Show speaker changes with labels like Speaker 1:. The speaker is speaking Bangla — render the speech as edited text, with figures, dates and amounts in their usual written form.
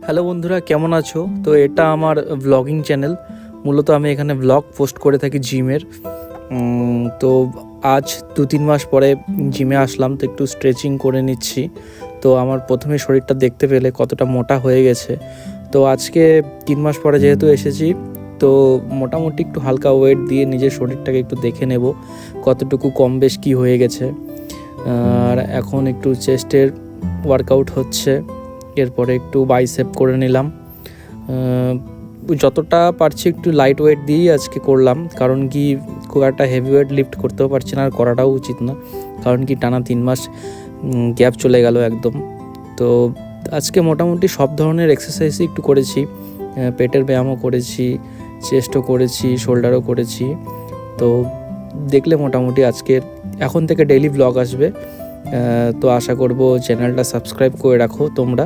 Speaker 1: হ্যালো বন্ধুরা, কেমন আছো? তো এটা আমার ব্লগিং চ্যানেল। মূলত আমি এখানে ব্লগ পোস্ট করে থাকি জিমের। তো আজ 2-3 মাস পরে জিমে আসলাম, তো একটু স্ট্রেচিং করে নিচ্ছি। তো আমার প্রথমে শরীরটা দেখতে পেলে কতটা মোটা হয়ে গেছে। তো আজকে 3 মাস পরে যেহেতু এসেছি, তো মোটামুটি একটু হালকা ওয়েট দিয়ে নিজের শরীরটাকে একটু দেখে নেব কতটুকু কম বেশ কী হয়ে গেছে। আর এখন একটু চেস্টের ওয়ার্কআউট হচ্ছে, এরপরে একটু বাইসেপ করে নিলাম। যতটা পারছি একটু লাইট ওয়েট দিয়েই আজকে করলাম, কারণ কি খুব একটা হেভি ওয়েট লিফট করতেও পারছি না, আর করাটাও উচিত না, কারণ কি টানা 3 মাস গ্যাপ চলে গেল একদম। তো আজকে মোটামুটি সব ধরনের এক্সারসাইজই একটু করেছি, পেটের ব্যায়ামও করেছি, চেস্টও করেছি, শোল্ডারও করেছি। তো দেখলে মোটামুটি আজকের এখন থেকে ডেইলি ব্লগ আসবে। তো আশা করব চ্যানেলটা সাবস্ক্রাইব করে রাখো তোমরা।